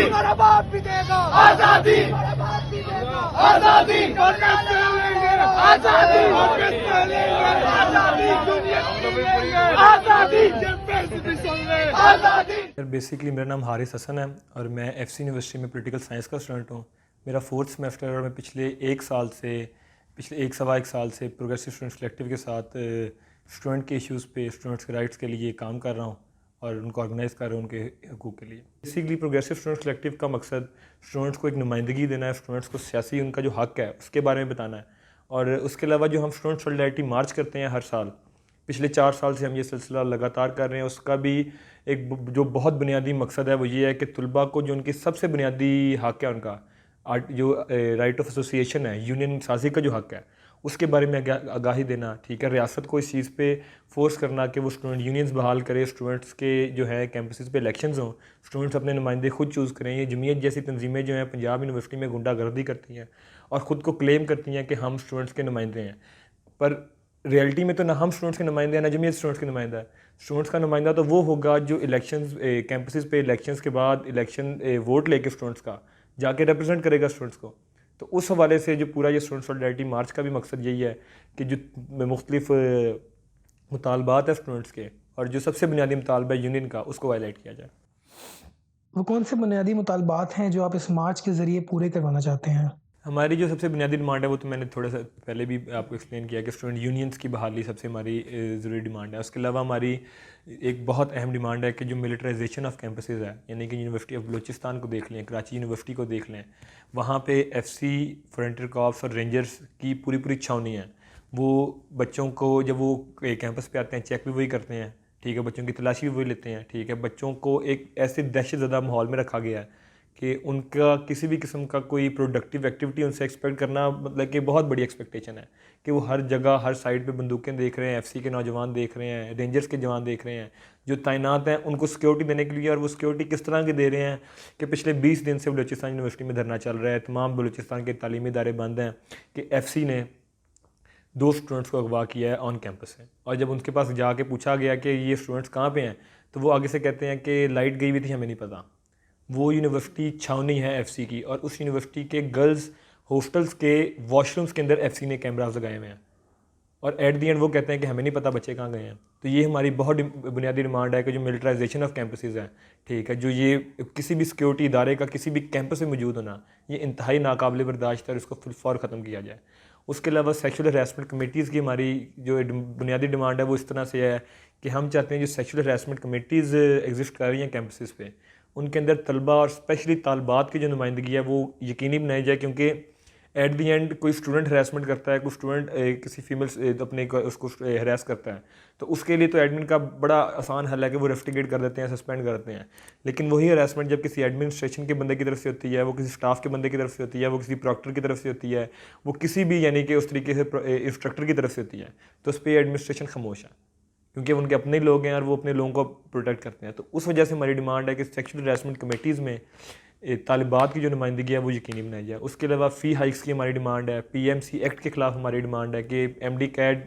हमारा बाप भी देगा आजादी, हमारा बाप भी देगा आजादी, आजादी, आजादी, आजादी। बेसिकली मेरा नाम हारिस हसन है और मैं एफसी यूनिवर्सिटी में पॉलिटिकल साइंस का स्टूडेंट हूँ। मेरा 4th सेमेस्टर और मैं पिछले एक सवा एक साल से प्रोग्रेसिव स्टूडेंट्स कलेक्टिव के साथ स्टूडेंट के इश्यूज़ पे, स्टूडेंट्स के राइट्स के लिए काम कर रहा हूँ और उनको ऑर्गेनाइज़ कर रहा हूँ उनके हकूक़ के लिए। बेसिकली प्रोग्रेसिव स्टूडेंट्स कलेक्टिव का मकसद स्टूडेंट्स को एक नुमाइंदगी देना है, स्टूडेंट्स को सियासी उनका जो हक़ है उसके बारे में बताना है। और उसके अलावा जो हम स्टूडेंट सॉलिडारिटी मार्च करते हैं हर साल, पिछले 4 साल से हम ये सिलसिला लगातार कर रहे हैं, उसका भी एक जो बहुत बुनियादी मकसद है वो ये है कि तलबा को जो उनकी सबसे बुनियादी हक़ है, उनका जो राइट ऑफ एसोसिएशन है, यूनियन साजी का जो हक़ है, उसके बारे में आगाही देना। ठीक है, रियासत को इस चीज़ पे फोर्स करना कि वो स्टूडेंट यूनियंस बहाल करे, स्टूडेंट्स के जो है कैंपसेस पे इलेक्शंस हों, स्टूडेंट्स अपने नुमाइंदे खुद चूज़ करें। ये जमीयत जैसी तंजीमें जो हैं पंजाब यूनिवर्सिटी में गुंडागर्दी करती हैं और ख़ुद को क्लेम करती हैं कि हम स्टूडेंट्स के नुमाइंदे हैं, पर रियलिटी में तो ना हम स्टूडेंट्स के नुमाइंदे हैं ना जमीयत स्टूडेंट्स के नुमाइंदा है। स्टूडेंट्स का नुमाइंदा तो वो होगा जो इलेक्शंस कैंपसेस पे इलेक्शंस के बाद इलेक्शन वोट लेके स्टूडेंट्स का जाके रिप्रेजेंट करेगा स्टूडेंट्स को। तो उस हवाले से जो पूरा ये स्टूडेंट सॉलिडारिटी मार्च का भी मकसद यही है कि जो मुख्तलिफ मुतालबात है स्टूडेंट्स के और जो सबसे बुनियादी मुतालबा है यूनियन का, उसको हाईलाइट किया जाए। वो कौन से बुनियादी मुतालबात हैं जो आप इस मार्च के ज़रिए पूरे करवाना चाहते हैं? हमारी जो सबसे बुनियादी डिमांड है वो तो मैंने थोड़ा सा पहले भी आपको एक्सप्लेन किया कि स्टूडेंट यूनियंस की बहाली सबसे हमारी ज़रूरी डिमांड है। उसके अलावा हमारी एक बहुत अहम डिमांड है कि जो मिलिटराइजेशन ऑफ कैंपसेस है, यानी कि यूनिवर्सिटी ऑफ बलूचिस्तान को देख लें, कराची यूनिवर्सिटी को देख लें, वहाँ पे एफसी, फ्रंटियर कॉर्प्स और रेंजर्स की पूरी छावनी है। वो बच्चों को जब वो कैंपस पे आते हैं चेक भी वही करते हैं, ठीक है, बच्चों की तलाशी भी वही लेते हैं, ठीक है। बच्चों को एक ऐसे दहशतज़दा माहौल में रखा गया है कि उनका किसी भी किस्म का कोई प्रोडक्टिव एक्टिविटी उनसे एक्सपेक्ट करना मतलब कि बहुत बड़ी एक्सपेक्टेशन है कि वो हर जगह हर साइड पे बंदूकें देख रहे हैं, एफसी के नौजवान देख रहे हैं, रेंजर्स के जवान देख रहे हैं जो तैनात हैं उनको सिक्योरिटी देने के लिए। और वो सिक्योरिटी किस तरह की दे रहे हैं कि पिछले 20 दिन से बलूचिस्तान यूनिवर्सिटी में धरना चल रहा है, तमाम बलूचिस्तान के तालीमी इदारे बंद हैं कि एफसी ने 2 स्टूडेंट्स को अगवा किया है ऑन कैंपस से। और जब उनके पास जाके पूछा गया कि ये स्टूडेंट्स कहाँ पे हैं, तो वो आगे से कहते हैं कि लाइट गई हुई थी, हमें नहीं पता। वो यूनिवर्सिटी छावनी है एफसी की और उस यूनिवर्सिटी के गर्ल्स हॉस्टल्स के वॉशरूम्स के अंदर एफसी ने कैमरास लगाए हुए हैं और एट दी एंड वो कहते हैं कि हमें नहीं पता बच्चे कहाँ गए हैं। तो ये हमारी बहुत बुनियादी डिमांड है कि जो मिलिटराइजेशन ऑफ कैंपसेस है, ठीक है, जो ये किसी भी सिक्योरिटी इदारे का किसी भी कैंपस में मौजूद होना, ये इंतहाई नाकाबिल बर्दाश्त है और इसको फुल फौर ख़त्म किया जाए। उसके अलावा सेक्शुअल हरासमेंट कमेटीज़ की हमारी जो बुनियादी डिमांड है वो इस तरह से है कि हम चाहते हैं जो सेक्शुअल हरासमेंट कमेटीज़ एग्जिस्ट कर रही हैं कैंपसेस पे, उनके अंदर तलबा और स्पेशली तालबात की जो नुमाइंदगी है वो यकीनी बनाई जाए। क्योंकि एट दी एंड कोई स्टूडेंट हरासमेंट करता है, कोई स्टूडेंट किसी फीमेल अपने उसको हरास करता है, तो उसके लिए तो एडमिन का बड़ा आसान हल है कि वो रेस्टिगेट कर देते हैं, सस्पेंड कर देते हैं। लेकिन वही हरासमेंट जब किसी एडमिनिस्ट्रेशन के बंदे की तरफ से होती है, वो किसी स्टाफ के बंदे की तरफ से होती है, वो किसी प्रॉक्टर की तरफ से होती है, वो किसी भी यानी कि उस तरीके से इंस्ट्रक्टर की तरफ से होती है, तो उस पर एडमिनिस्ट्रेशन खामोश है क्योंकि उनके अपने लोग हैं और वो अपने लोगों को प्रोटेक्ट करते हैं। तो उस वजह से हमारी डिमांड है कि सेक्शुअल हरासमेंट कमेटीज़ में तालिबात की जो नुमाइंदगी है वो यकीनी बनाई जाए। उसके अलावा फ़ी हाइक्स की हमारी डिमांड है, पीएमसी एक्ट के ख़िलाफ़ हमारी डिमांड है कि एमडी कैड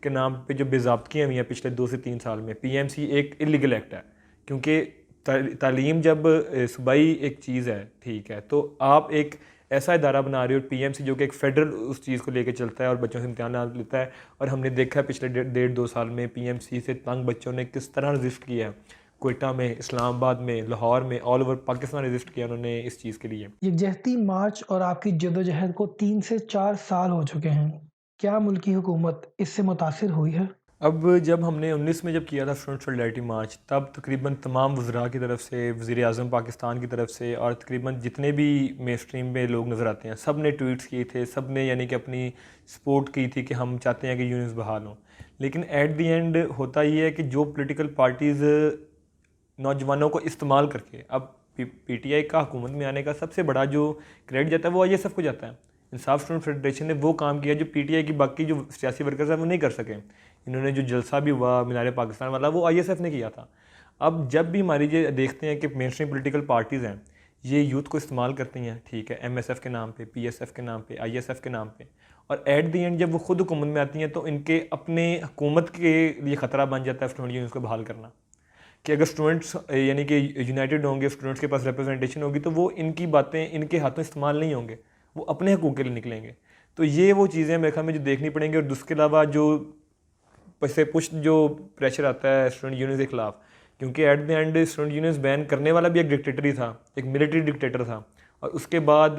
के नाम पे जो बेज़ाब्तियाँ हुई हैं पिछले 2 से 3 साल में, पीएमसी एक इलीगल एक्ट है क्योंकि तालीम जब सूबाई एक चीज़ है, ठीक है, तो आप एक ऐसा इदारा बना रहे हो पीएमसी जो कि एक फेडरल उस चीज़ को लेकर चलता है और बच्चों से इम्तिहान लेता है। और हमने देखा है पिछले 1.5-2 साल में पीएमसी से तंग बच्चों ने किस तरह रजिस्ट किया है, कोयटा में, इस्लामाबाद में, लाहौर में, ऑल ओवर पाकिस्तान रजिस्ट किया उन्होंने इस चीज़ के लिए। यकजहती मार्च और आपकी जद्दोजहद को 3 से 4 साल हो चुके हैं। क्या मुल्की हुकूमत इससे मुतासिर हुई है? अब जब हमने 19 में जब किया था स्टूडेंट सॉलिडारिटी मार्च, तब तकरीबन तमाम वज़रा की तरफ से, वज़ीर-ए-आज़म पाकिस्तान की तरफ से और तकरीबन जितने भी मेन स्ट्रीम में लोग नज़र आते हैं, सब ने ट्वीट्स किए थे, सब ने यानी कि अपनी सपोर्ट की थी कि हम चाहते हैं कि यूनियंस बहाल हों। लेकिन एट दी एंड होता ये है कि जो पोलिटिकल पार्टीज़ नौजवानों को इस्तेमाल करके, अब पीटीआई का हुकूमत में आने का सबसे बड़ा जो क्रेडिट जाता है वो आईएसएफ को जाता है। इंसाफ स्टूडेंट फेडरेशन ने वो काम किया जो पीटीआई की बाकी जो सियासी वर्कर्स हैं वो नहीं कर सके। इन्होंने जो जलसा भी हुआ मीनार पाकिस्तान वाला, वो आईएसएफ ने किया था। अब जब भी हमारी ये देखते हैं कि मेन स्ट्रीम पोलिटिकल पार्टीज़ हैं ये यूथ को इस्तेमाल करती हैं, ठीक है, एमएसएफ के नाम पे, पीएसएफ के नाम पे, आईएसएफ के नाम पे, और एट दी एंड जब वो खुद हुकूमत में आती हैं तो इनके अपने हुकूमत के लिए ख़तरा बन जाता है स्टूडेंट यूनियंस को बहाल करना। कि अगर स्टूडेंट्स यानी कि यूनाइटेड होंगे, स्टूडेंट्स के पास रिप्रेजेंटेशन होगी, तो वो इनकी बातें इनके हाथों इस्तेमाल नहीं होंगे, वो अपने हकूक़ के लिए निकलेंगे। तो ये वो चीज़ें मेरे ख्याल में जो देखनी पड़ेंगी। और उसके अलावा जो से पुश जो प्रेशर आता है स्टूडेंट यूनियन के ख़िलाफ़, क्योंकि at the end student unions ban करने वाला भी एक डिक्टेटर ही था, एक मिलिट्री डिक्टेटर था। और उसके बाद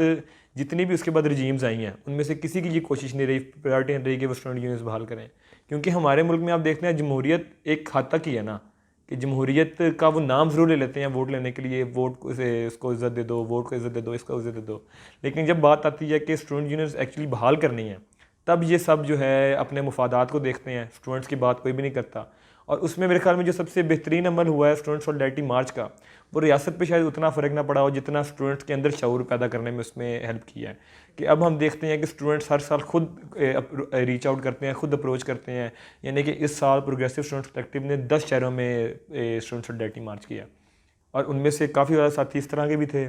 जितनी भी उसके बाद रजीम्स आई हैं, उनमें से किसी की ये कोशिश नहीं रही, प्रायोरिटी नहीं रही कि वो स्टूडेंट यूनियंस बहाल करें। क्योंकि हमारे मुल्क में आप देखते हैं जमहूरियत एक हद तक ही है ना, कि जमहूरियत का वो नाम ज़रूर ले लेते हैं वोट लेने के लिए, वोट को इसको इज़्ज़त दे दो, वोट को इज़्ज़त दे दो, इसको इज़्ज़त दे दो। लेकिन जब बात आती है कि स्टूडेंट यूनियंस एक्चुअली बहाल करनी है, तब ये सब जो है अपने मुफादात को देखते हैं, स्टूडेंट्स की बात कोई भी नहीं करता। और उसमें मेरे ख्याल में जो सबसे बेहतरीन अमल हुआ है स्टूडेंट सॉलिडारिटी मार्च का, वो रियासत पे शायद उतना फ़र्क ना पड़ा हो जितना स्टूडेंट्स के अंदर शऊर पैदा करने में उसमें हेल्प किया है। कि अब हम देखते हैं कि स्टूडेंट्स हर साल खुद रीच आउट करते हैं, खुद अप्रोच करते हैं। यानी कि इस साल प्रोग्रेसिव स्टूडेंट्स कलेक्टिव ने 10 शहरों में स्टूडेंट सॉलिडारिटी मार्च किया, और उनमें से काफ़ी ज़्यादा साथी इस तरह के भी थे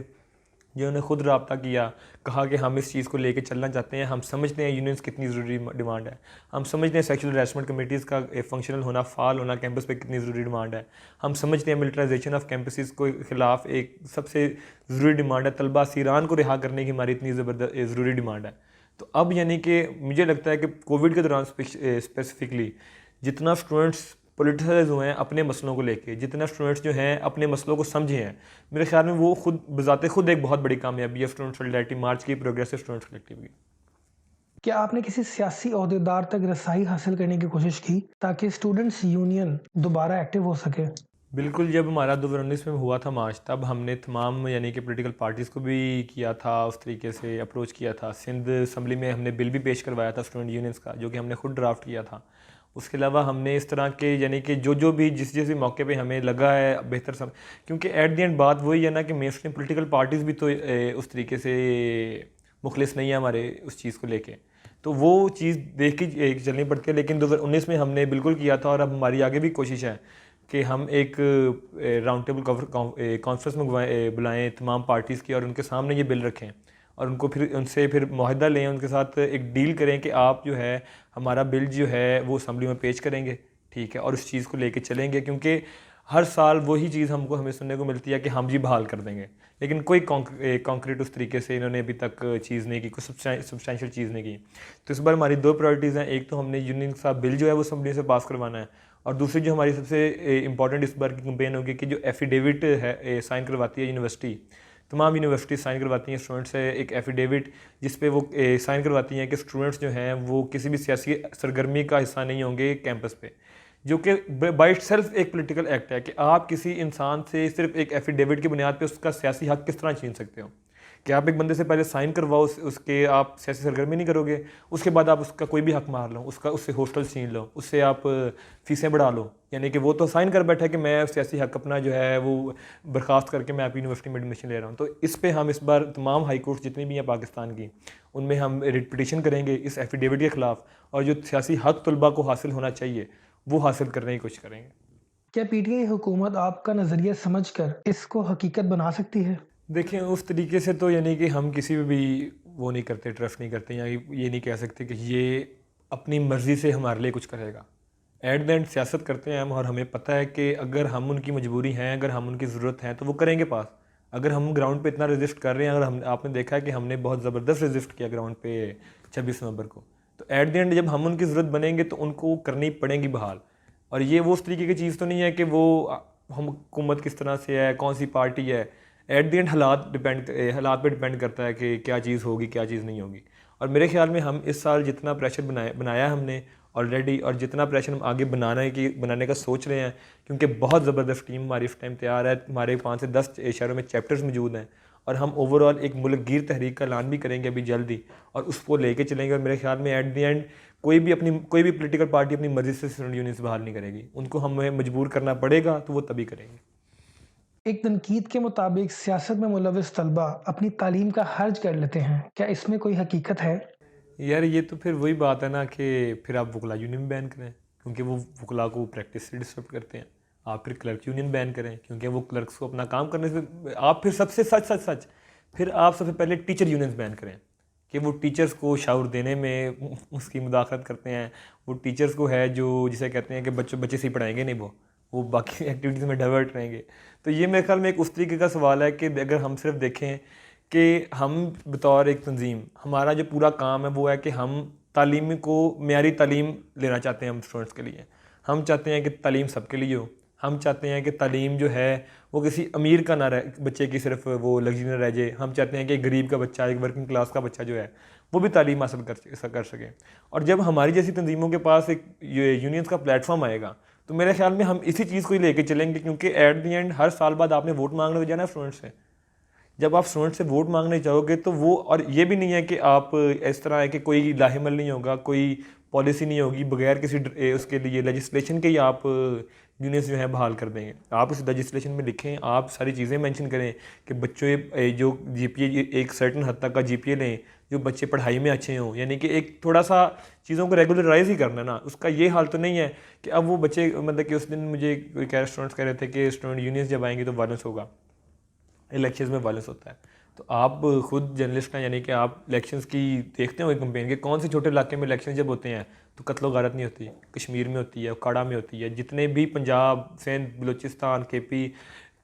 जिन्होंने खुद रब्ता किया, कहा कि हम इस चीज़ को लेकर चलना चाहते हैं, हम समझते हैं यूनियंस कितनी ज़रूरी डिमांड है, हम समझते हैं सेक्शुअल हरासमेंट कमेटीज़ का फंक्शनल होना, फ़ाल होना कैंपस पे कितनी ज़रूरी डिमांड है, हम समझते हैं मिलिटराइजेशन ऑफ कैंपसेस को खिलाफ एक सबसे ज़रूरी डिमांड है, तलबा सीरान को रिहा करने की हमारी इतनी ज़रूरी डिमांड है। तो अब यानी कि मुझे लगता है कि कोविड के दौरान स्पेसिफिकली जितना स्टूडेंट्स पोलिटिसाइज हुए हैं अपने मसलों को लेके, जितना स्टूडेंट्स जो हैं अपने मसलों को समझे हैं, मेरे ख्याल में वो खुद बजाते खुद एक बहुत बड़ी कामयाबी है स्टूडेंट सॉलिडारिटी मार्च की, प्रोग्रेसिव स्टूडेंट्स कलेक्टिव की। क्या आपने किसी सियासी ओहदेदार तक रसाई हासिल करने की कोशिश की ताकि स्टूडेंट्स यूनियन दोबारा एक्टिव हो सके? बिल्कुल, जब हमारा 2019 में हुआ था मार्च, तब हमने तमाम यानी कि पॉलिटिकल पार्टीज़ को भी किया था, उस तरीके से अप्रोच किया था। सिंध असम्बली में हमने बिल भी पेश करवाया था स्टूडेंट यूनियंस का, जो कि हमने खुद ड्राफ्ट किया था। उसके अलावा हमने इस तरह के यानी कि जो भी जिस भी मौके पे हमें लगा है बेहतर सब, क्योंकि एट द एंड बात वही है ना कि मेन स्ट्रीम पॉलिटिकल पार्टीज़ भी तो उस तरीके से मुखलिस नहीं है हमारे उस चीज़ को लेके, तो वो चीज़ देख के चलनी पड़ती है। लेकिन 2019 में हमने बिल्कुल किया था, और अब हमारी आगे भी कोशिश है कि हम एक राउंड टेबल कॉन्फ्रेंस में बुलाएं तमाम पार्टीज़ की, और उनके सामने ये बिल रखें, और उनको फिर उनसे फिर मुआहदा लें, उनके साथ एक डील करें कि आप जो है हमारा बिल जो है वो असम्बली में पेश करेंगे, ठीक है, और उस चीज़ को लेके चलेंगे। क्योंकि हर साल वही चीज़ हमें सुनने को मिलती है कि हम जी बहाल कर देंगे, लेकिन कोई कॉन्क्रीट उस तरीके से इन्होंने अभी तक चीज़ नहीं की, कोई सब्सटैंशियल चीज़ नहीं की। तो इस बार हमारी 2 प्रायोरिटीज़ हैं, एक तो हमने यूनियन का बिल जो है वो असम्बली से पास करवाना है, और दूसरी जो हमारी सबसे इंपॉर्टेंट इस बार की कैंपेन होगी कि जो एफिडेविट है साइन करवाती है यूनिवर्सिटी, तमाम यूनिवर्सिटी साइन करवाती हैं स्टूडेंट्स से एक एफिडेविट, जिस पे वो साइन करवाती हैं कि स्टूडेंट्स जो हैं वो किसी भी सियासी सरगर्मी का हिस्सा नहीं होंगे कैंपस पे, जो कि बाय इटसेल्फ एक पॉलिटिकल एक्ट है कि आप किसी इंसान से सिर्फ एक एफिडेविट की बुनियाद पे उसका सियासी हक किस तरह छीन सकते हो। कि आप एक बंदे से पहले साइन करवाओ, उसके आप सियासी सरगर्मी नहीं करोगे, उसके बाद आप उसका कोई भी हक मार लो, उससे हॉस्टल छीन लो, उससे आप फ़ीसें बढ़ा लो। यानी कि वो तो साइन कर बैठा है कि मैं सियासी हक अपना जो है वो बर्खास्त करके मैं आपकी यूनिवर्सिटी में एडमिशन ले रहा हूँ। तो इस पे हम इस बार तमाम हाई कोर्ट जितनी भी हैं पाकिस्तान की, उनमें हम रिट पिटीशन करेंगे इस एफिडेविट के ख़िलाफ़, और जो सियासी हक तलबा को हासिल होना चाहिए वो हासिल करने की कोशिश करेंगे। क्या पीटीआई हुकूमत आपका नज़रिया समझकर इसको हकीकत बना सकती है? देखिए, उस तरीके से तो यानी कि हम किसी पे भी वो नहीं करते, ट्रस्ट नहीं करते, या ये नहीं कह सकते कि ये अपनी मर्ज़ी से हमारे लिए कुछ करेगा। एट द एंड सियासत करते हैं हम, और हमें पता है कि अगर हम उनकी मजबूरी हैं, अगर हम उनकी ज़रूरत है तो वो करेंगे पास। अगर हम ग्राउंड पे इतना रजिस्ट कर रहे हैं, अगर आपने देखा है कि हमने बहुत ज़बरदस्त रजिस्ट किया ग्राउंड पे 26 नवंबर को, तो एट द एंड जब हम उनकी ज़रूरत बनेंगे तो उनको करनी पड़ेगी बहाल। और ये वो उस तरीके की चीज़ तो नहीं है कि वो हम हुकूमत किस तरह से है, कौन सी पार्टी है। एट द एंड हालात पे डिपेंड करता है कि क्या चीज़ होगी, क्या चीज़ नहीं होगी। और मेरे ख्याल में हम इस साल जितना प्रेशर बनाया हमने ऑलरेडी, और जितना प्रेशर हम आगे बनाने का सोच रहे हैं, क्योंकि बहुत ज़बरदस्त टीम हमारी इस टाइम तैयार है, हमारे 5 से 10 शहरों में चैप्टर्स मौजूद हैं, और हम ओवरऑल एक मुल्क गिर तहरीक का ऐलान भी करेंगे अभी जल्दी, और उसको लेके चलेंगे। और मेरे ख्याल में एट द एंड कोई भी पॉलिटिकल पार्टी अपनी मर्ज़ी से स्टूडेंट यूनियन से बहाल नहीं करेगी, उनको हमें मजबूर करना पड़ेगा, तो वो तभी करेंगे। एक तनकीद के मुताबिक सियासत में मुलविस तलबा अपनी तालीम का हर्ज कर लेते हैं, क्या इसमें कोई हकीकत है? यार, ये तो फिर वही बात है ना कि फिर आप वकला यूनियन बैन करें, क्योंकि वो वकला को प्रैक्टिस से डिस्टर्ब करते हैं। आप फिर क्लर्क यूनियन बैन करें, क्योंकि वो क्लर्क्स को अपना काम करने से, आप फिर सबसे सच फिर आप सबसे पहले टीचर यूनियंस बैन करें कि वो टीचर्स को शाउर देने में उसकी मुदाखलत करते हैं। वो टीचर्स को है जो जिसे कहते हैं कि बच्चे से ही पढ़ाएंगे नहीं, वो बाकी एक्टिविटीज़ में डाइवर्ट रहेंगे। तो ये मेरे ख्याल में एक उस तरीके का सवाल है कि अगर हम सिर्फ देखें कि हम बतौर एक तंजीम, हमारा जो पूरा काम है वो है कि हम तालीम को मेयारी तालीम लेना चाहते हैं हम स्टूडेंट्स के लिए। हम चाहते हैं कि तालीम सबके लिए हो। हम चाहते हैं कि तालीम जो है वो किसी अमीर का ना रहे, बच्चे की सिर्फ वो लग्जरी ना रह जाए। हम चाहते हैं कि एक गरीब का बच्चा, एक वर्किंग क्लास का बच्चा जो है वो भी तालीम हासिल कर सके। और जब हमारी जैसी तंजीमों के पास एक यूनियंस का प्लेटफॉर्म आएगा तो मेरे ख्याल में हम इसी चीज़ को ही लेके चलेंगे, क्योंकि एट दी एंड हर साल बाद आपने वोट मांगने जाना है स्टूडेंट से। जब आप स्टूडेंट से वोट मांगने जाओगे तो वो, और ये भी नहीं है कि आप इस तरह है कि कोई लाहिमल नहीं होगा, कोई पॉलिसी नहीं होगी बगैर किसी उसके लिए लेजिस्लेशन के ही आप यूनियंस जो है बहाल कर देंगे। आप उस लेजिस्लेशन में लिखें, आप सारी चीज़ें मेंशन करें कि बच्चों जो जीपीए एक सर्टन हद तक का जीपीए लें, जो बच्चे पढ़ाई में अच्छे हों, यानी कि एक थोड़ा सा चीज़ों को रेगुलराइज ही करना ना। उसका ये हाल तो नहीं है कि अब वो बच्चे, मतलब कि उस दिन मुझे कोई स्टूडेंट्स कह रहे थे कि स्टूडेंट यूनियंस जब आएंगे तो वायलेंस होगा, इलेक्शंस में वायलेंस होता है। तो आप खुद जर्नलिस्ट हैं, यानी कि आप इलेक्शंस की देखते हो कंपेन के कौन से छोटे इलाके में इलेक्शन जब होते हैं तो कत्लो गारत नहीं होती। कश्मीर में होती है, उकाड़ा में होती है, जितने भी पंजाब, सिंध, बलूचिस्तान, केपी,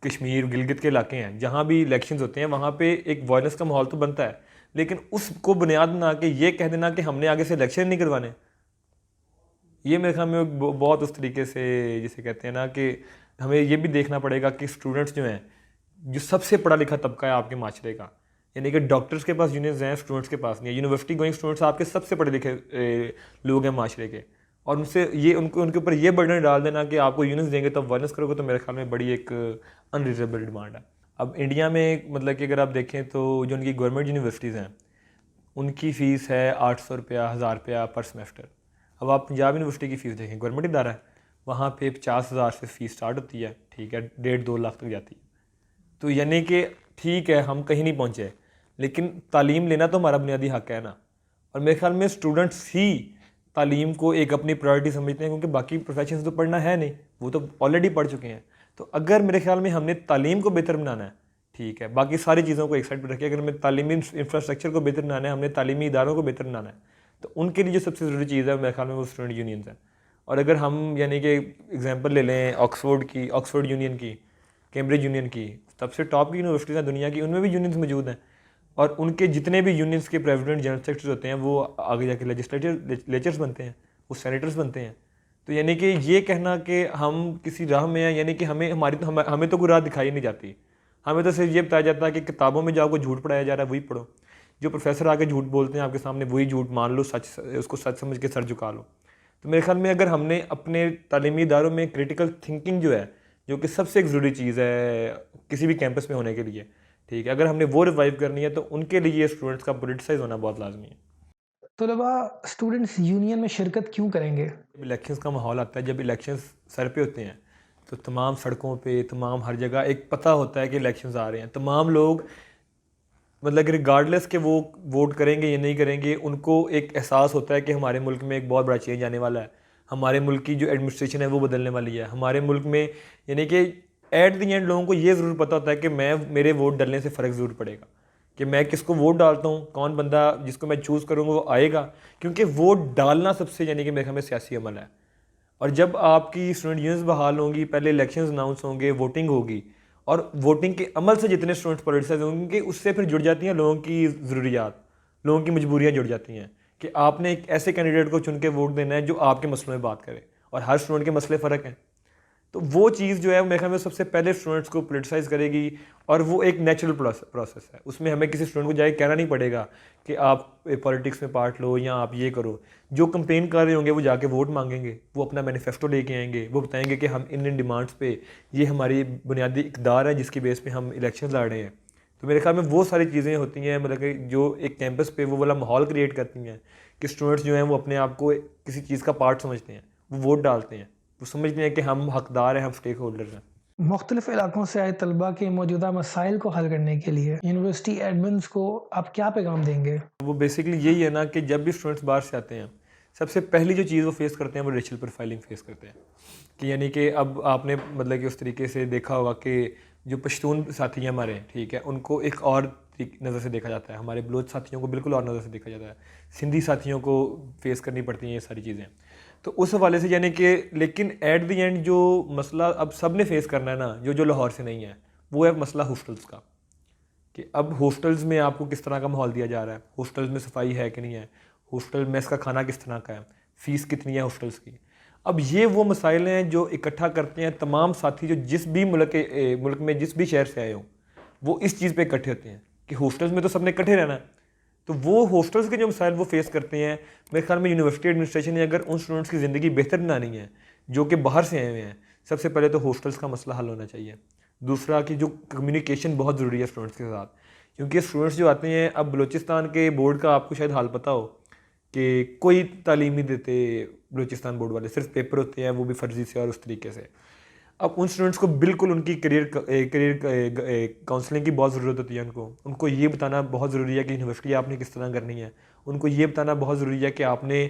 कश्मीर, गिलगित के इलाके हैं जहाँ भी इलेक्शंस होते हैं वहाँ पे एक वायलेंस का माहौल तो बनता है। लेकिन उसको बुनियाद बना के ये कह देना कि हमने आगे से इलेक्शन नहीं करवाने, ये मेरे ख्याल में बहुत उस तरीके से जिसे कहते हैं ना कि हमें ये भी देखना पड़ेगा कि स्टूडेंट्स जो हैं, जो सबसे पढ़ा लिखा तबका है आपके माशरे का, यानी कि डॉक्टर्स के पास यूनियंस हैं, स्टूडेंट्स के पास नहीं है। यूनिवर्सिटी गोइंग स्टूडेंट्स आपके सबसे पढ़े लिखे लोग हैं माशरे के, और उनसे ये उनके ऊपर ये बर्डन डाल देना कि आपको यूनियंस देंगे तो वायलेंस करोगे, तो मेरे ख्याल में बड़ी एक अनरीजनेबल डिमांड है। अब इंडिया में मतलब कि अगर आप देखें तो जो उनकी गवर्नमेंट यूनिवर्सिटीज़ हैं उनकी फ़ीस है 800 रुपया, 1000 रुपया पर सेमेस्टर। अब आप पंजाब यूनिवर्सिटी की फ़ीस देखें, गवर्नमेंट इदारा है, वहाँ पे 50,000 से फ़ीस स्टार्ट होती है, ठीक है, 1.5-2 लाख तक जाती है। तो यानी कि ठीक है हम कहीं नहीं पहुँचे, लेकिन तालीम लेना तो हमारा बुनियादी हक़ है ना। और मेरे ख्याल में स्टूडेंट्स ही तालीम को एक अपनी प्रायोरिटी समझते हैं, क्योंकि बाकी प्रोफेशन तो पढ़ना है नहीं, वो तो ऑलरेडी पढ़ चुके हैं। तो अगर मेरे ख्याल में हमने तालीम को बेहतर बनाना है, ठीक है, बाकी सारी चीज़ों को एक साइड पर रखिए, अगर हमें तालीमी इंफ्रास्ट्रक्चर को बेहतर बनाना है, हमने तालीमी इदारों को बेहतर बनाना है, तो उनके लिए जो सबसे ज़रूरी चीज़ है मेरे ख्याल में वो स्टूडेंट यूनियंस है। और अगर हम यानी कि एग्जांपल ले लें ऑक्सफोर्ड यूनियन की, कैम्ब्रिज यूनियन की, सबसे टॉप की यूनिवर्सिटीज़ हैं दुनिया की, उनमें भी यूनियंस मौजूद हैं। और उनके जितने भी यूनियंस के प्रेसिडेंट, जनरल सेक्रेटरी होते हैं वो आगे जाके लेजिस्लेचर्स बनते हैं, वो सेनेटर्स बनते हैं। तो यानी कि ये कहना कि हम किसी राह में हैं, यानी कि हमें तो कोई राह दिखाई नहीं जाती। हमें तो सिर्फ ये बताया जाता है कि किताबों में जो आपको झूठ पढ़ाया जा रहा है वही पढ़ो, जो प्रोफेसर आके झूठ बोलते हैं आपके सामने वही झूठ मान लो, उसको सच समझ के सर झुका लो। तो मेरे ख्याल में अगर हमने अपने तालीमी इदारों में क्रिटिकल थिंकिंग जो है, जो कि सबसे एक ज़रूरी चीज़ है किसी भी कैंपस में होने के लिए, ठीक है, अगर हमने वो रिवाइव करनी है तो उनके लिए स्टूडेंट्स का पोलिटिसाइज होना बहुत लाजमी है। तलबा स्टूडेंट्स यूनियन में शिरकत क्यों करेंगे? जब इलेक्शंस का माहौल आता है, जब इलेक्शंस सर पे होते हैं तो तमाम सड़कों पे, तमाम हर जगह एक पता होता है कि इलेक्शंस आ रहे हैं। तमाम लोग मतलब कि रिगार्डलेस के वो वोट करेंगे या नहीं करेंगे, उनको एक एहसास होता है कि हमारे मुल्क में एक बहुत बड़ा चेंज आने वाला है, हमारे मुल्क की जो एडमिनिस्ट्रेशन है वो बदलने वाली है हमारे मुल्क में। यानी कि एट द एंड लोगों को ये ज़रूर पता होता है कि मेरे वोट डालने से फ़र्क ज़रूर पड़ेगा, कि मैं किसको वोट डालता हूँ, कौन बंदा जिसको मैं चूज़ करूँगा वो आएगा, क्योंकि वोट डालना सबसे यानी कि मेरे ख्याल में सियासी अमल है। और जब आपकी स्टूडेंट यूनियंस बहाल होंगी, पहले इलेक्शंस अनाउंस होंगे, वोटिंग होगी, और वोटिंग के अमल से जितने स्टूडेंट्स पोलिटिसाइज होंगे उससे फिर जुड़ जाती हैं लोगों की ज़रूरियात, लोगों की मजबूरियाँ जुड़ जाती हैं कि आपने एक ऐसे कैंडिडेट को चुन के वोट देना है जो आपके मसलों में बात करे, और हर स्टूडेंट के मसले फ़र्क हैं। तो वो चीज़ जो है मेरे ख्याल में सबसे पहले स्टूडेंट्स को पोलिटिसाइज़ करेगी, और वो एक नेचुरल प्रोसेस है। उसमें हमें किसी स्टूडेंट को जाके कहना नहीं पड़ेगा कि आप पॉलिटिक्स में पार्ट लो या आप ये करो। जो कंपेन कर रहे होंगे वो जाके वोट मांगेंगे, वो अपना मैनिफेस्टो लेके आएंगे, वो बताएंगे कि हम इन डिमांड्स पे, ये हमारी बुनियादी इक़दार है जिसकी बेस पे हम इलेक्शन लड़ रहे हैं। तो मेरे ख्याल में वो सारी चीज़ें होती हैं, मतलब कि जो एक कैंपस पे वो वाला माहौल क्रिएट करती हैं कि स्टूडेंट्स जो हैं वो अपने आप को किसी चीज़ का पार्ट समझते हैं, वो वोट डालते हैं, वो समझते हैं कि हम हकदार हैं, हम स्टेक होल्डर्स हैं। मुख्तलिफ इलाकों से आए तलबा के मौजूदा मसाइल को हल करने के लिए यूनिवर्सिटी एडमिन्स को आप क्या पैगाम देंगे? वो बेसिकली यही है ना कि जब भी स्टूडेंट्स बाहर से आते हैं सबसे पहली जो चीज़ वो फेस करते हैं वो रेशियल प्रोफाइलिंग फेस करते हैं। कि यानी कि अब आपने मतलब कि उस तरीके से देखा होगा कि जो पश्तून साथी हैं हमारे, ठीक है, उनको एक और नज़र से देखा जाता है, हमारे बलोच साथियों को बिल्कुल और नज़र से देखा जाता है, सिंधी साथियों को फेस करनी पड़ती हैं ये सारी चीज़ें। तो उस हवाले से यानी कि लेकिन एट द एंड जो मसला अब सब ने फेस करना है ना, जो लाहौर से नहीं है, वो है मसला हॉस्टल्स का, कि अब हॉस्टल्स में आपको किस तरह का माहौल दिया जा रहा है, हॉस्टल्स में सफाई है कि नहीं है, हॉस्टल मेस का खाना किस तरह का है, फ़ीस कितनी है हॉस्टल्स की। अब ये वो मसाइल हैं जो इकट्ठा करते हैं तमाम साथी जो जिस भी मुल्क में जिस भी शहर से आए हों, वो इस चीज़ पे इकट्ठे होते हैं कि हॉस्टल्स में तो सबने इकट्ठे रहना है। तो वो हॉस्टल्स के जो मसाइल वो फेस करते हैं, मेरे ख्याल में यूनिवर्सिटी एडमिनिस्ट्रेशन ने अगर उन स्टूडेंट्स की ज़िंदगी बेहतर बनानी है जो कि बाहर से आए हुए हैं, सबसे पहले तो हॉस्टल्स का मसला हल होना चाहिए। दूसरा कि जो कम्युनिकेशन बहुत ज़रूरी है स्टूडेंट्स के साथ, क्योंकि स्टूडेंट्स जो आते हैं, अब बलूचिस्तान के बोर्ड का आपको शायद हाल पता हो कि कोई तालीम नहीं देते बलूचिस्तान बोर्ड वाले, सिर्फ पेपर होते हैं वो भी फर्जी से और उस तरीके से। अब उन स्टूडेंट्स को बिल्कुल उनकी करियर काउंसलिंग की बहुत ज़रूरत होती है। उनको ये बताना बहुत ज़रूरी है कि यूनिवर्सिटी आपने किस तरह करनी है। उनको ये बताना बहुत ज़रूरी है कि आपने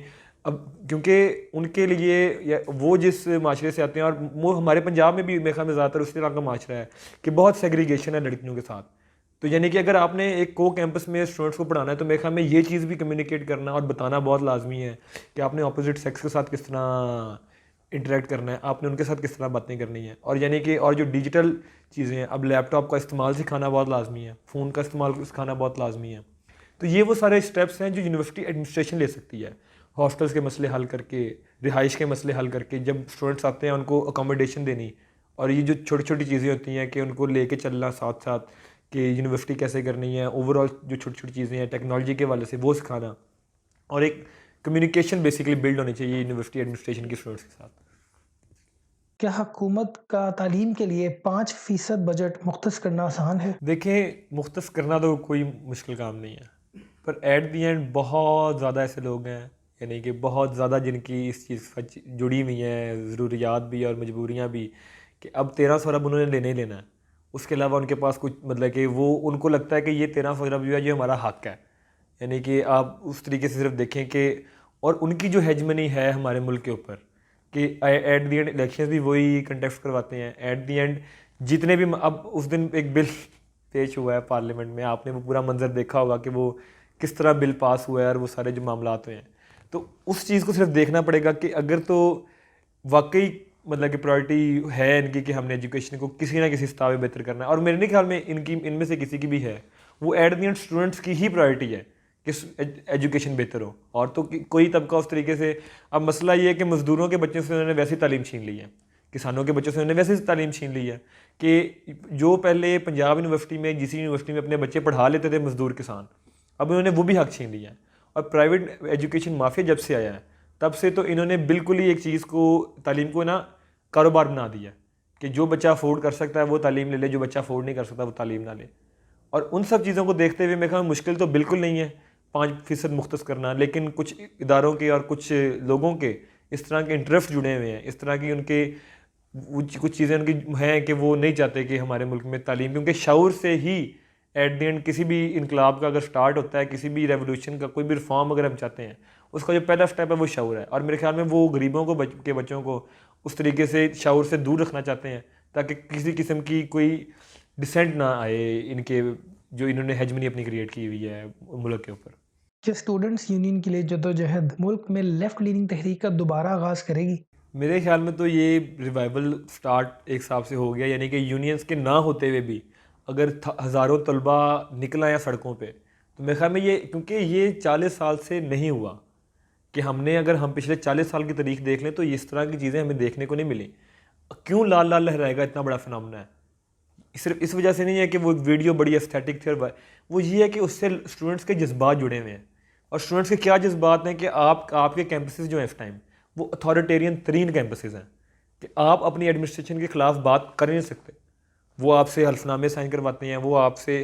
अब, क्योंकि उनके लिए वो जिस माशरे से आते हैं, और वो हमारे पंजाब में भी मेरे ख्याल में ज़्यादातर उस तरह का माशरा है कि बहुत सेग्रीगेशन है लड़कियों के साथ। तो यानी कि अगर आपने एक को कैंपस में स्टूडेंट्स को पढ़ाना है तो मेरे ख्याल में ये चीज़ भी कम्युनिकेट करना और बताना बहुत लाजमी है कि आपने अपोजिट सेक्स के साथ किस तरह इंटरेक्ट करना है, आपने उनके साथ किस तरह बातें करनी है। और यानी कि और जो डिजिटल चीज़ें हैं, अब लैपटॉप का इस्तेमाल सिखाना बहुत लाजमी है, फ़ोन का इस्तेमाल सिखाना बहुत लाजमी है। तो ये वो सारे स्टेप्स हैं जो यूनिवर्सिटी एडमिनिस्ट्रेशन ले सकती है, हॉस्टल्स के मसले हल करके, रिहाइश के मसले हल करके, जब स्टूडेंट्स आते हैं उनको अकोमोडेशन देनी, और ये जो छोटी छोटी चीज़ें होती हैं कि उनको लेके चलना साथ साथ कि यूनिवर्सिटी कैसे करनी है, ओवरऑल जो छोटी छोटी चीज़ें हैं टेक्नोलॉजी के वाले से वो सिखाना, और एक कम्युनिकेशन बेसिकली बिल्ड होनी चाहिए यूनिवर्सिटी एडमिनिस्ट्रेशन के स्टूडेंट्स के साथ। क्या हुकूमत का तालीम के लिए 5% बजट मुख्तस करना आसान है? देखें, मुख्तस करना तो कोई मुश्किल काम नहीं है, पर एट दी एंड बहुत ज़्यादा ऐसे लोग हैं, यानी कि बहुत ज़्यादा जिनकी इस चीज़ से जुड़ी हुई हैं ज़रूरियात भी और मजबूरियाँ भी, कि अब 1300 अरब उन्होंने लेने ही लेना है। उसके अलावा उनके पास कुछ मतलब कि वो उनको लगता है कि ये 1300 अरब जो है ये हमारा हक़ है। यानी कि आप उस तरीके से सिर्फ देखें कि, और उनकी जो हेजमनी है हमारे मुल्क के ऊपर कि एट दी एंड इलेक्शंस भी वही कंटेस्ट करवाते हैं। एट दी एंड जितने भी, अब उस दिन एक बिल पेश हुआ है पार्लियामेंट में, आपने वो पूरा मंजर देखा होगा कि वो किस तरह बिल पास हुआ है और वो सारे जो मामलात हुए हैं। तो उस चीज़ को सिर्फ देखना पड़ेगा कि अगर तो वाकई मतलब कि प्रायोरिटी है इनकी कि हमने एजुकेशन को किसी ना किसी स्तर में बेहतर करना है, और मेरे नहीं ख्याल में इनमें से किसी की भी है, वो एट दी एंड स्टूडेंट्स की ही प्रायोरिटी है कि एजुकेशन बेहतर हो। और तो कोई तबका उस तरीके से, अब मसला ये है कि मज़दूरों के बच्चों से उन्होंने वैसी तालीम छीन ली है, किसानों के बच्चों से उन्होंने वैसी तालीम छीन ली है कि जो पहले पंजाब यूनिवर्सिटी में, जिस यूनिवर्सिटी में अपने बच्चे पढ़ा लेते थे मज़दूर किसान, अब उन्होंने वो भी हक छीन लिया है। और प्राइवेट एजुकेशन माफिया जब से आया है तब से तो इन्होंने बिल्कुल ही एक चीज़ को, तालीम को ना कारोबार बना दिया कि जो बच्चा अफोर्ड कर सकता है वो तालीम ले ले, जो बच्चा अफोर्ड नहीं कर सकता वो तालीम ना ले। और उन सब चीज़ों को देखते हुए मेरे ख्याल में मुश्किल तो बिल्कुल नहीं है 5% मुख्तस करना, लेकिन कुछ इदारों के और कुछ लोगों के इस तरह के इंटरेस्ट जुड़े हुए हैं, इस तरह की उनके कुछ चीज़ें उनकी हैं कि वो नहीं चाहते कि हमारे मुल्क में तालीम, क्योंकि शऊर से ही एट द एंड किसी भी इनकलाब का अगर स्टार्ट होता है, किसी भी रेवोल्यूशन का कोई भी रिफॉर्म अगर हम चाहते हैं, उसका जो पहला स्टेप है वो शऊर है। और मेरे ख्याल में वो गरीबों को के बच्चों को उस तरीके से शऊर से दूर रखना चाहते हैं ताकि किसी किस्म की कोई डिसेंट ना आए इनके, जो इन्होंने हेजमनी अपनी क्रिएट की हुई है मुल्क के ऊपर। क्या स्टूडेंट्स यूनियन के लिए जदोजहद मुल्क में लेफ्ट लीनिंग तहरीक का दोबारा आगाज़ करेगी? मेरे ख्याल में तो ये रिवाइवल स्टार्ट एक हिसाब से हो गया, यानी कि यूनियंस के ना होते हुए भी अगर हज़ारों तलबा निकल आया सड़कों पे, तो मेरे ख्याल में ये, क्योंकि ये 40 साल से नहीं हुआ कि हमने, अगर हम पिछले 40 साल की तारीख देख लें तो इस तरह की चीज़ें हमें देखने को नहीं मिली। क्यों लाल लाल लहराएगा इतना बड़ा फिनोमेना है? सिर्फ इस वजह से नहीं है कि वो वीडियो बड़ी एस्थेटिक थी, और वो ये है कि उससे स्टूडेंट्स के जज्बात जुड़े हुए हैं। और स्टूडेंट्स के क्या जज्बात हैं कि आपके कैंपसेस जो हैं इस टाइम वो अथॉरिटेरियन तरीन कैंपसेस हैं कि आप अपनी एडमिनिस्ट्रेशन के ख़िलाफ़ बात कर नहीं सकते। वो आपसे हल्फनामे साइन करवाते हैं, वो आपसे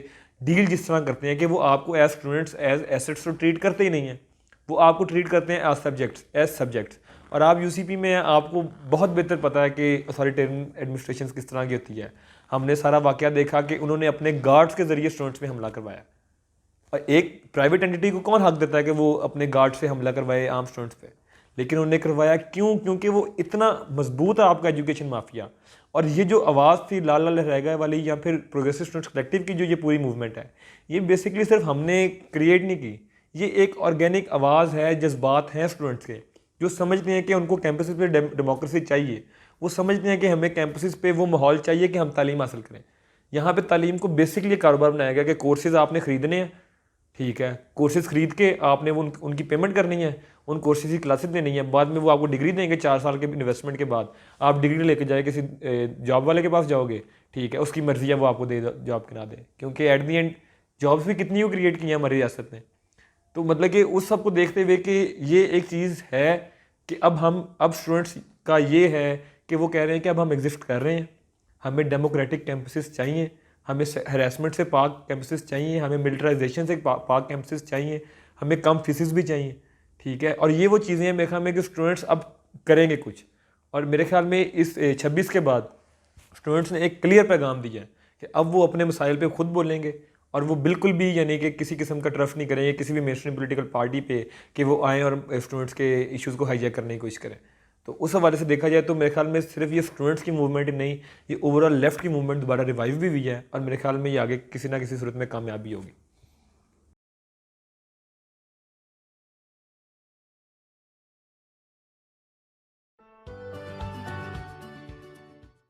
डील जिस तरह करते हैं कि वो आपको एज स्टूडेंट्स एज एसेट्स तो ट्रीट करते ही नहीं हैं, वो आपको ट्रीट करते हैं एज सब्जेक्ट्स। और आप यूसीपी में हैं, आपको बहुत बेहतर पता है कि अथॉरिटेरियन एडमिनिस्ट्रेशन किस तरह की होती है। हमने सारा वाक़या देखा कि उन्होंने अपने गार्ड्स के ज़रिए स्टूडेंट्स पे हमला करवाया, और एक प्राइवेट एंटिटी को कौन हक देता है कि वो अपने गार्ड से हमला करवाए आम स्टूडेंट्स पे? लेकिन उन्होंने करवाया क्यों? क्योंकि वो इतना मजबूत है आपका एजुकेशन माफिया। और ये जो आवाज़ थी लाल लाल लहराएगा वाली, या फिर प्रोग्रेसिव स्टूडेंट्स कलेक्टिव की जो ये पूरी मूवमेंट है, ये बेसिकली सिर्फ हमने क्रिएट नहीं की, ये एक ऑर्गेनिक आवाज़ है, जज्बात हैं स्टूडेंट्स के जो समझते हैं कि उनको कैंपसेस पे डेमोक्रेसी चाहिए, वो समझते हैं कि हमें कैंपसेस पे वो माहौल चाहिए कि हम तालीम हासिल करें। यहाँ पे तालीम को बेसिकली कारोबार बनाया गया कि कोर्सेज़ आपने ख़रीदने हैं, ठीक है, कोर्सेज़ ख़रीद के आपने वो उनकी पेमेंट करनी है, उन कोर्सेज़ की क्लासेस देनी है, बाद में वो आपको डिग्री देंगे 4 साल के इन्वेस्टमेंट के बाद। आप डिग्री लेके जाए किसी जॉब वाले के पास जाओगे, ठीक है, उसकी मर्ज़ी है वो आपको दे जॉब के ना दे, क्योंकि एट दी एंड जॉब्स भी कितनी वो क्रिएट की हैं हमारी रियासत ने। तो मतलब कि उस सब को देखते हुए कि ये एक चीज़ है कि अब स्टूडेंट्स का ये है कि वो कह रहे हैं कि अब हम एग्जिस्ट कर रहे हैं, हमें डेमोक्रेटिक कैंपसेस चाहिए, हमें हरासमेंट से पाक कैंपसेस चाहिए, हमें मिलिटराइजेशन से पाक कैंपसेस चाहिए, हमें कम फीसिस भी चाहिए, ठीक है। और ये वो चीज़ें हैं मेरे ख्याल में कि स्टूडेंट्स अब करेंगे कुछ। और मेरे ख्याल में इस 26 के बाद स्टूडेंट्स ने एक क्लियर पैगाम दिया है कि अब वो अपने मसाइल पे खुद बोलेंगे और वो बिल्कुल भी यानी कि किसी किस्म का ट्रस्ट नहीं करेंगे किसी भी मेन स्ट्रीम पोलिटिकल पार्टी पे कि वो आएँ और स्टूडेंट्स के इश्यूज़ को हाईजैक करने की कोशिश करें। तो उस हवाले से देखा जाए तो मेरे ख्याल में सिर्फ ये स्टूडेंट्स की मूवमेंट ही नहीं, ये ओवरऑल लेफ्ट की मूवमेंट दोबारा रिवाइव भी हुई है और मेरे ख्याल में ये आगे किसी ना किसी सूरत में कामयाब भी होगी।